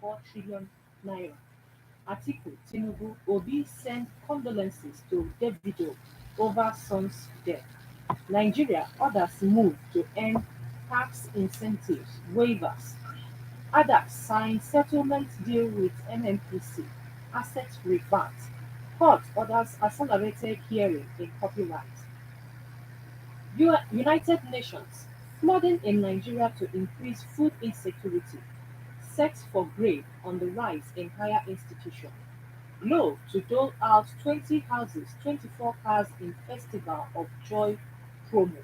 4 trillion naira. Atiku, Tinubu, Obi send condolences to Davido over son's death. Nigeria, others move to end tax incentives waivers. Others sign settlement deal with NNPC, asset rebate. Court orders accelerated hearing in copyright. United Nations, flooding in Nigeria to increase food insecurity. Sex for grave on the rise in higher institution. Law to dole out 20 houses, 24 cars in Festival of Joy promo.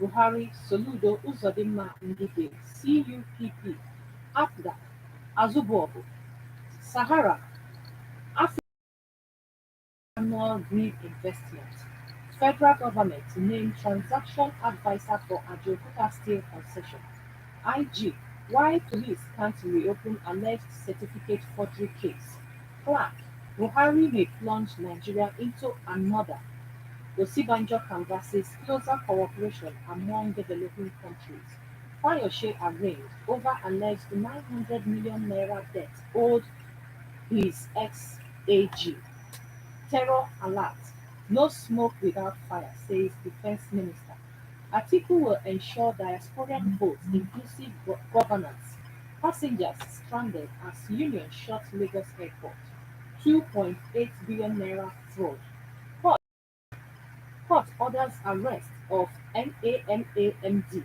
Buhari, Soludo, Uzodinma Ndige, CUPP, APGA, Azubuobu, Sahara, African Annual Green Investment. Federal government named transaction advisor for Ajaokuta Steel concession. IG, why police can't reopen alleged certificate forgery case. Clark, Buhari may plunge Nigeria into another. Osibanjo canvasses closer cooperation among developing countries. Fayose arraigned over alleged 900 million naira debt owed his ex-AG. Terror alert: no smoke without fire, says Defense Minister. Atiku will ensure diasporic votes inclusive governance. Passengers stranded as union shut Lagos airport. 2.8 billion naira fraud. Court, court orders arrest of NAMAMD.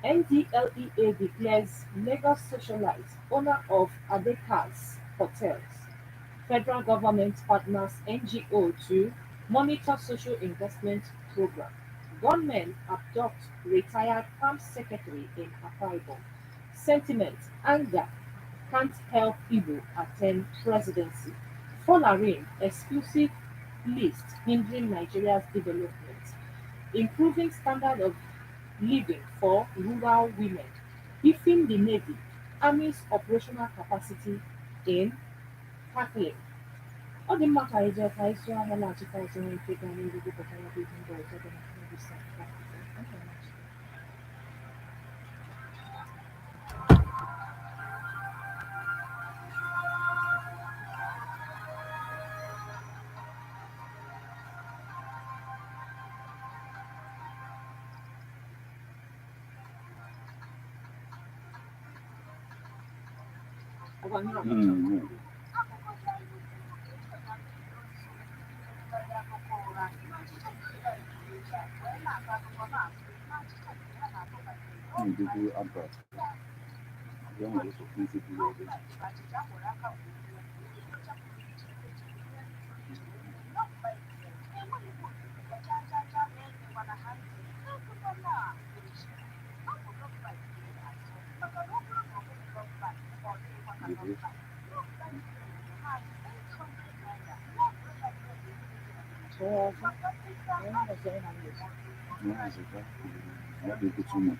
NDLEA declares Lagos socialite owner of Adekas Hotels. Federal government partners NGO to monitor social investment program. Gunmen abduct retired armed secretary in Akwa Ibom. Sentiment, anger, can't help Igbo attend presidency. Foreign exclusive list hindering Nigeria's development. Improving standard of living for rural women. Beefing the Navy, Army's operational capacity in tackling. Ọ dị mma ka anyị jee ka anyị sụọ ahịa na-achịkwa ọzọ nwee ike gaa n'ihu gụpụtara gị ihe ndị ọzọ dị na mkpụrụisi akụkọ. Ọgwa mmiri ọkụcha. Mm. Ndidi Abbas, young also principal of the Sụọ ọzọ. Onye ọzọ ị na-esi. not able too much.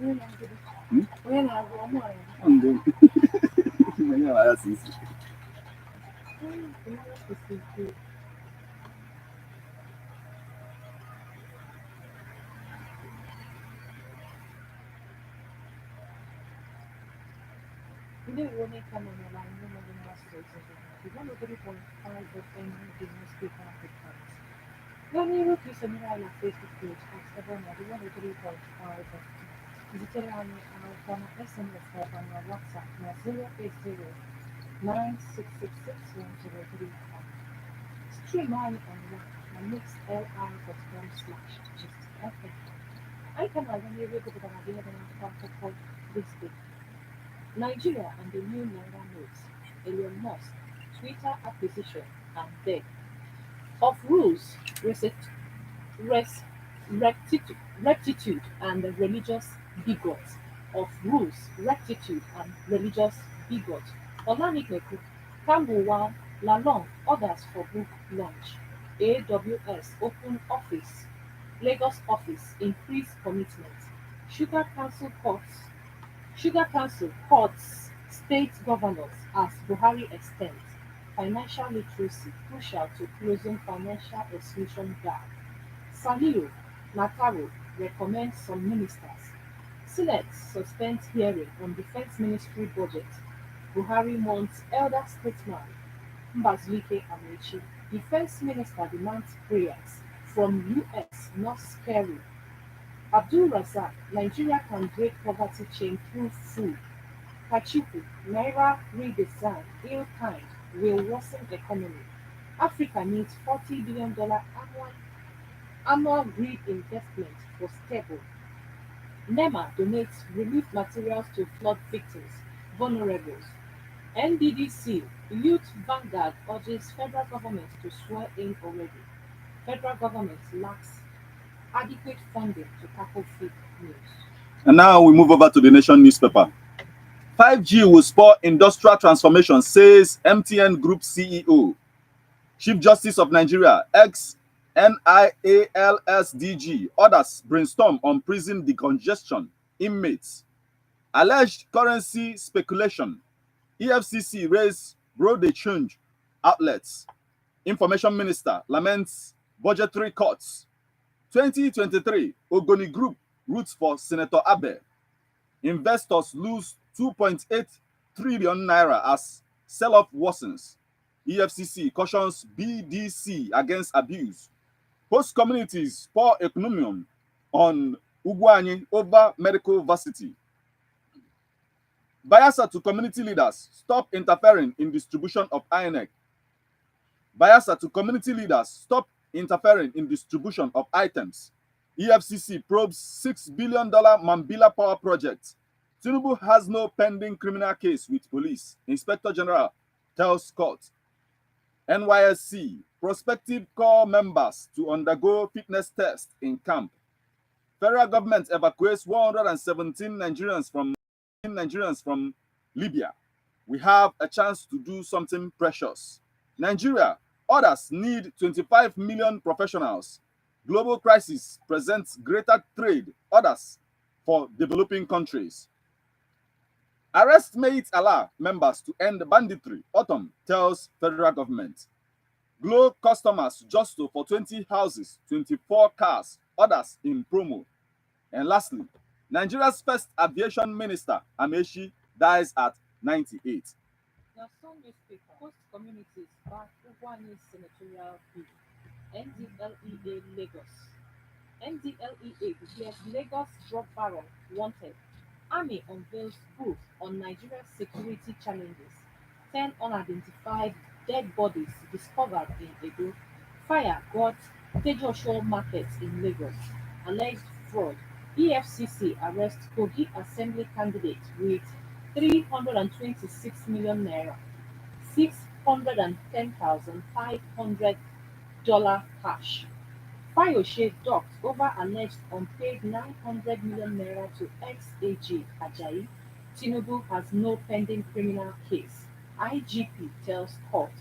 Hmm? And then, many of us is Today, Roman Canon align no more than stations of 103.5 FM the newspaper Africans. When you look at Samira Facebook page at Seven 103.5 digital on SMS or on your WhatsApp na 080 9666103. Stream on mixlr.com/gist. I can already look at the idea that for this week. Nigeria and the new Naira notes, Elon Musk, Twitter acquisition, and death of rules, res, rectitude, and religious bigots. Of rules, rectitude, and religious bigots. Olanikeku, Campbell Lalong orders for book launch. AWS open office. Lagos office increase commitment. Sugar Council courts Sugar Council cuts state governors as Buhari extends financial literacy crucial to closing financial exclusion gap. Saliu Nataro recommends some ministers. Senate suspends hearing on Defense Ministry budget. Buhari mounts elder statesman Mbazulike Amaechi. Defense Minister demands prayers from US not scary. Abdul Razak, Nigeria can break poverty chain through food. Pachuku, Naira redesign, ill-timed, will worsen economy. Africa needs $40 billion annual grid investment for stable. NEMA donates relief materials to flood victims, vulnerables. NDDC, Youth Vanguard urges federal government to swear in already. Federal government lacks adequate funding to tackle fake news. and now we move over to the Nation newspaper. 5G will spur industrial transformation, says MTN Group CEO. Chief Justice of Nigeria, ex NIALSDG, others brainstorm on prison decongestion, inmates. Alleged currency speculation. EFCC raise broad change outlets. Information Minister laments budgetary cuts. 2023, Ogoni Group roots for Senator Abe. Investors lose 2.8 trillion naira as sell-off worsens. EFCC cautions BDC against abuse. Host communities pour economium on Ugwani over medical varsity. Bayelsa to community leaders, stop interfering in distribution of INEC. Bayelsa to community leaders, stop interfering in distribution of items. EFCC probes $6 billion Mambila power project. Tinubu has no pending criminal case with police. Inspector General tells court. NYSC, prospective corps members to undergo fitness test in camp. Federal government evacuates 117 Nigerians from Libya. We have a chance to do something precious. Nigeria, others need 25 million professionals. Global crisis presents greater trade, others for developing countries. Arrest Mate Allah members to end banditry, Autumn tells federal government. Glow customers just for 20 houses, 24 cars, others in promo. And lastly, Nigeria's first aviation minister, Amechi, dies at 98. The Sun newspaper host communities back Ugwani senatorial bid. NDLEA Lagos. NDLEA declares Lagos drug baron wanted. Army unveils proof on Nigeria's security challenges. 10 unidentified dead bodies discovered in Edo. Fire got Tejoshore markets in Lagos. Alleged fraud. EFCC arrests Kogi Assembly candidate with 326 million naira, $610,500 cash. Fayose ducked over alleged unpaid 900 million naira to ex-AG Ajayi. Tinubu has no pending criminal case. IGP tells court.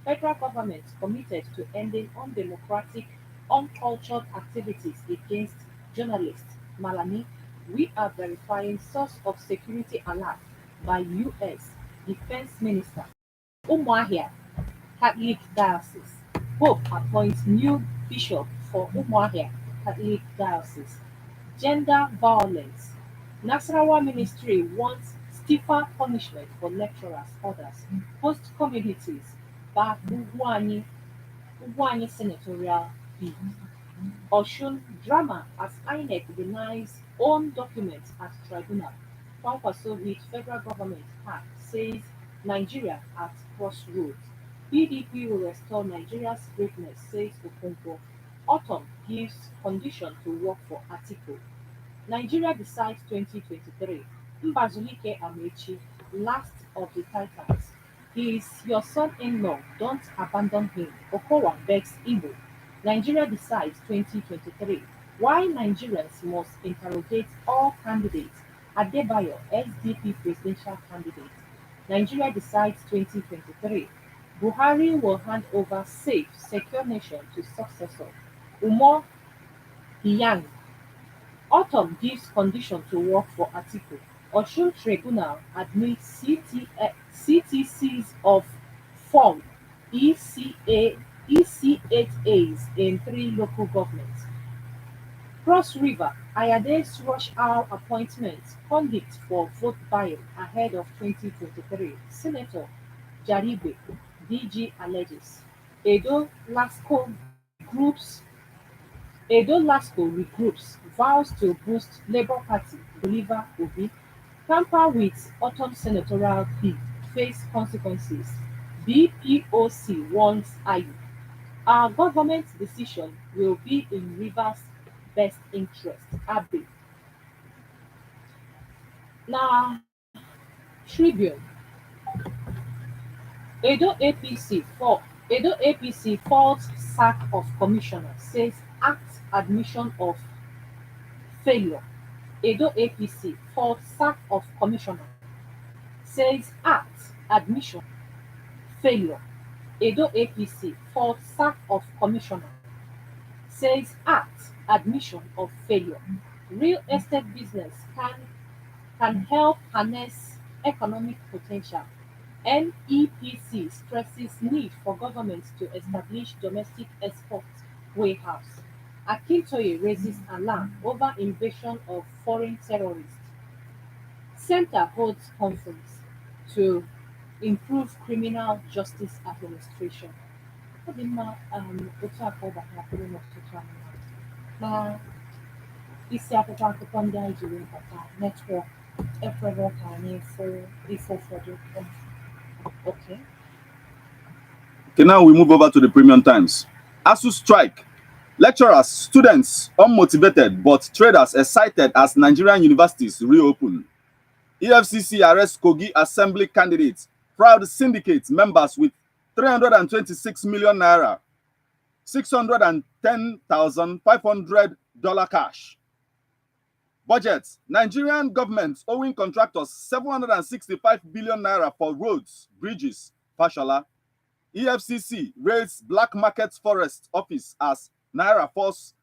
Federal government committed to ending undemocratic, uncultured activities against journalists. Malami, we are verifying source of security alert by U.S. Defense Minister. Umuahia Catholic Diocese. Pope appoints new bishop for Umuahia Catholic Diocese. Gender violence. Nasarawa Ministry wants stiffer punishment for lecturers. Others. Host communities back Ugwani senatorial bid. Osun drama as INEC denies own documents at tribunal. Kwankwaso with federal government pact says Nigeria at crossroads. PDP will restore Nigeria's greatness, says Okonkwo. Autumn gives condition to work for Atiku. Nigeria decides 2023. Mbazulike Amechi, last of the Titans. He is your son-in-law. Don't abandon him. Okowa begs Igbo. Nigeria decides 2023. Why Nigerians must interrogate all candidates. Adebayo, SDP presidential candidate. Nigeria decides 2023. Buhari will hand over safe, secure nation to successor. Umar Hiyang. Autumn gives condition to work for Atiku. Osun Tribunal admits CTCs of form EC8As in three local governments. Cross River, Ayade's rush hour appointment pundit for vote buying ahead of 2023. Senator Jaribe, DG alleges. Edo Lasco groups Edo Lasco regroups, vows to boost Labour Party, Bolivar Obi, tamper with autumn senatorial bid, face consequences. BPOC warns Ayu. Our government decision will be in Rivers' best interest. Abe. Now, Tribune. Edo APC for Edo APC false sack of commissioner says act admission of failure. Edo APC for sack of commissioner says act admission failure. Edo APC for sack of commissioner says act admission of failure. Real estate business can help harness economic potential. NEPC stresses need for government to establish domestic export warehouse. Akintoye raises alarm over invasion of foreign terrorists. Center holds conference to improve criminal justice administration. Ọ dị mma otu a ka ọ gbasara n'ọtụtụ anụmanụ. Na isi akwụkwọ akụkọ ndị anyị jiri nkọta netwọk ekwerọ ka anyị fụ ife ụfọdụ. Okay. Okay, now we move over to the premium times. ASU strike. Lecturers, students unmotivated, but traders excited as Nigerian universities reopen. EFCC arrests Kogi Assembly candidates, proud syndicate members with 326 million naira, $610,500 cash. Budget. Nigerian government owing contractors 765 billion naira for roads, bridges, Fashola. EFCC raids black market forest office as naira falls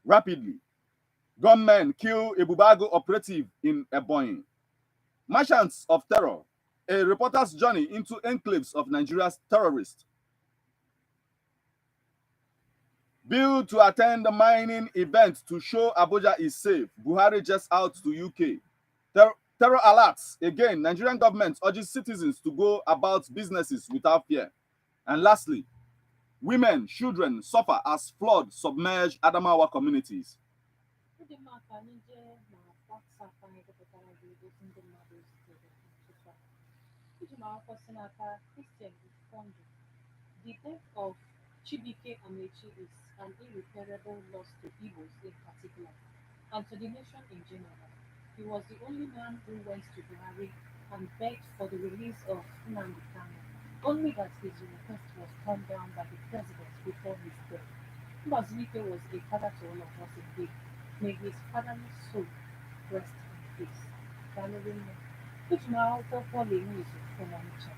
rapidly. Gunmen kill a Bubago operative in Ebonyi. Merchants of terror. A reporter's journey into enclaves of Nigeria's terrorists. Bill to attend the mining event to show Abuja is safe. Buhari just out to UK. Terror alerts. Again, Nigerian government urges citizens to go about businesses without fear. And lastly, women, children suffer as flood submerge Adamawa communities. Ndị mma ka anyị jee na WhatsApp anyị depụtara gị ozi ndị mmadụ zitere n'ụtụtụ a. Iji m akwụkwọ si n'aka Christian Ifondu. The death of Chibike Amechi is an irreparable loss to Igbos in particular, and to the nation in general. He was the only man who went to Buhari and begged for the release of Nnamdi Kanu, only that his request was turned down by the president before his death. Mbazwike was a father to all of us indeed. May his fatherly soul rest in peace. Following Ujma Paul News from Onitsha.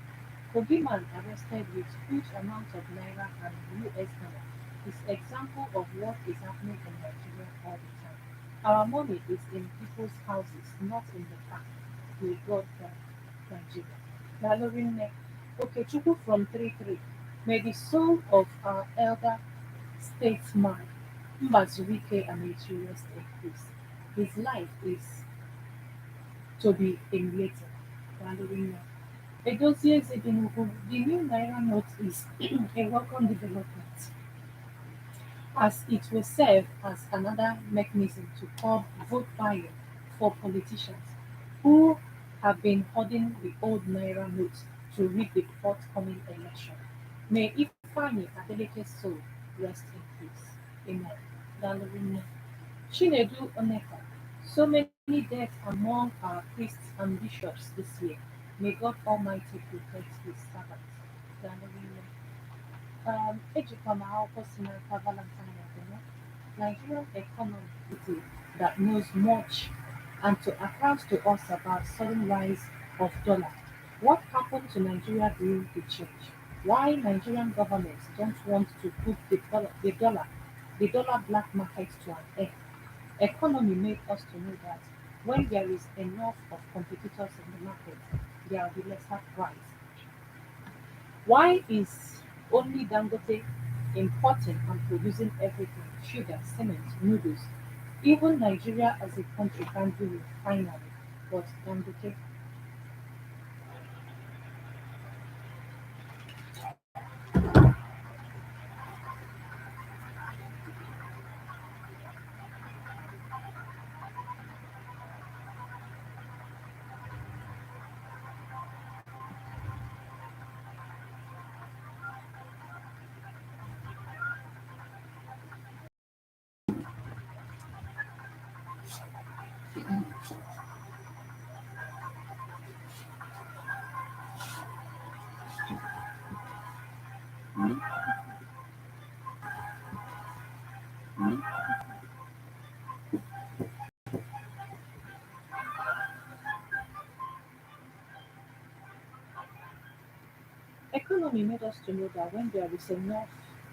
Kogiman arrested with huge amounts of naira and US dollar is example of what is happening in Nigeria all the time. Our money is in people's houses, not in the bank. May God help Nigeria. Valorin Okechukwu from 33. May the soul of our elder statesman Mbazurike Amechi rest in peace. His life is to be emulated. Valorin Edozie Ezebinugu, the new Naira note is a welcome development, as it will serve as another mechanism to curb vote buying for politicians who have been hoarding the old Naira note to rig the forthcoming election. May Ifeanyi Adeleke's soul rest in peace. Amen. Dalorinne. Chinedu Oneka. So many deaths among our priests and bishops this year. May God Almighty protect his servants. Dalorinne. Ejikwa m akwụkwọ si n'aka Valentine Ekene. Nigerian economy that knows much and to accounts to us about sudden rise of dollar. What happened to Nigeria during the change? Why Nigerian government don't want to put the dollar black market to an end? Economy made us to know that when there is enough of competitors in the market, there will be lesser price. Why is only Dangote importing and producing everything? Sugar, cement, noodles. Even Nigeria as a country can do it finally. But Dangote. Economy made us to know that when there is enough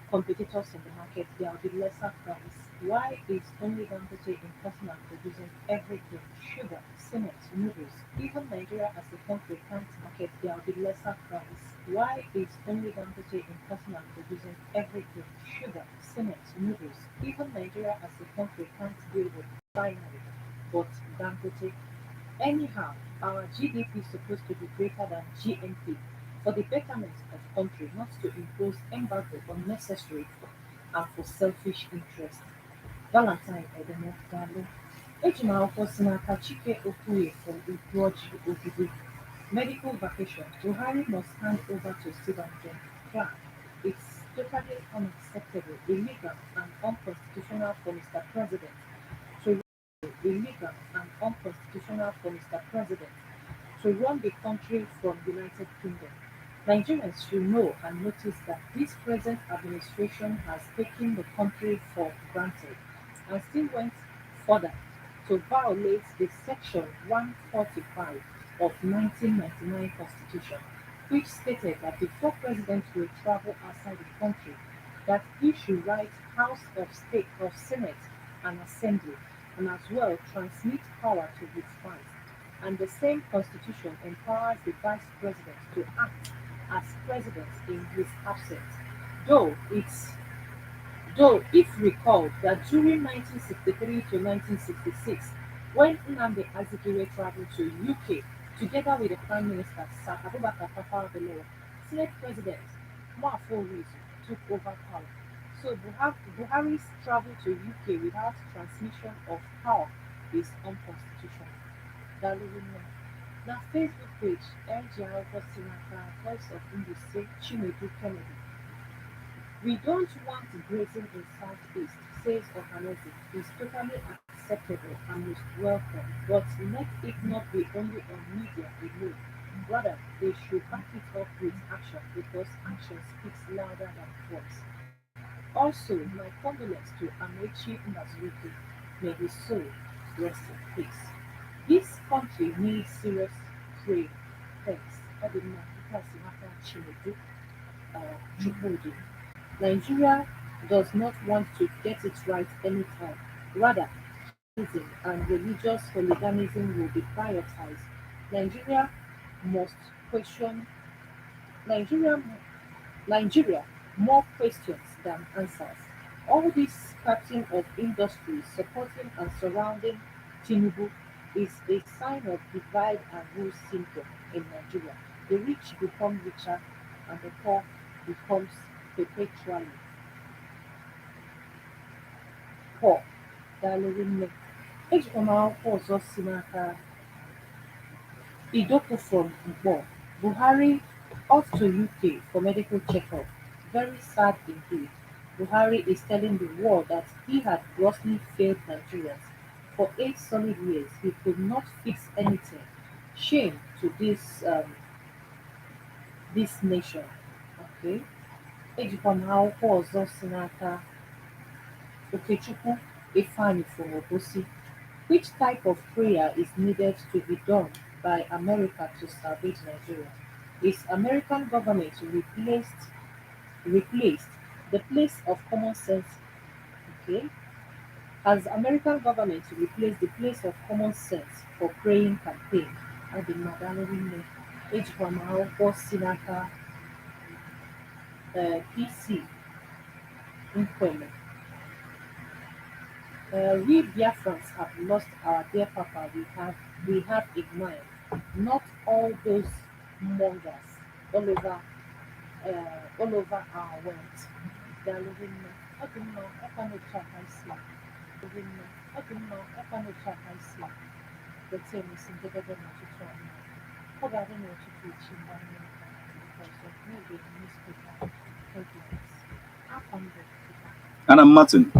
competitors in the market, there will be lesser price. Why is only Dangote in person and producing everything? Sugar, cement, noodles. Even Nigeria as a country can't market, there will be lesser price. Why is only Dangote in person and producing everything? Sugar, cement, noodles. Even Nigeria as a country can't deal with primary, but Dangote. Anyhow, our GDP is supposed to be greater than GNP for the betterment of country, not to impose embargo unnecessary and for selfish interest. Valentine Edemokalo. Ejima akwụkwọ si n'aka Chike Okoye from Utuoji Ogidi. Medical vacation. Buhari must hand over to Sibanjo. Clark. It's totally unacceptable, illegal, and unconstitutional for Mr. President to illegal and unconstitutional for Mr. President to run the country from United Kingdom. Nigerians should know and notice that this present administration has taken the country for granted and still went further to violate the Section 145 of 1999 Constitution, which stated that before President will travel outside the country, that he should write House of State of Senate and Assembly and as well transmit power to his wife. And the same constitution empowers the vice president to act as president in his absence. Though it's Though, if recalled that during 1963 to 1966, when Nnamdi Azikiwe traveled to UK together with the Prime Minister Sir Abubakar Tafawa Balewa, Senate President Moafo Wizu took over power. So Buhari's travel to UK without transmission of power is unconstitutional. Daluruma. Na Facebook page LGR Sinaka Voice of Industry Chinedu Kennedy. We don't want grazing in Southeast, says Ohaneze, is totally acceptable and most welcome, but let it not be only on media alone. Rather, they should back it up with action because action speaks louder than words. Also, my condolence to Amechi Mazuki. May his soul rest in peace. This country needs serious prayer. Thanks. Adina Ikasimaka Chinedu Chukwudi. Nigeria does not want to get it right anytime. Rather, tribalism and religious hooliganism will be prioritized. Nigeria must question Nigeria Nigeria more questions than answers. All this captain of industry supporting and surrounding Tinubu is a sign of divide and rule syndrome in Nigeria. The rich become richer and the poor becomes perpetually poor. Daalụ rinne. Ejikwa m akwụkwọ ọzọ si n'aka Idoko from Nkpor. Buhari off to UK for medical checkup. Very sad indeed. Buhari is telling the world that he had grossly failed Nigerians. For 8 solid years, he could not fix anything. Shame to this nation. Okay. Ejikwa m akwụkwọ ọzọ si n'aka Okechukwu Ifeanyi from Obosi. Which type of prayer is needed to be done by America to salvage Nigeria? Is American government replaced the place of common sense? Okay. Has American government replaced the place of common sense for praying campaign? Adị mmadụ rinne. Ejikwa m akwụkwọ si n'aka PC Nkweme. We Biafrans have lost our dear Papa we have in mind, not all those mongers all over our world. Daalụ rinne. Ọ dị mma ọkwa n'otu aka isi. Rinne. Ọ dị mma ọkwa n'otu aka isi. Weta emesi njedebe n'ọtụtụ ọnụ. Ọ ga-adị n'ụtụtụ echi mgbe anyị na-aka nke ọzọ n'oge newspaper headlines. Afọ mbụ. And I'm Martin.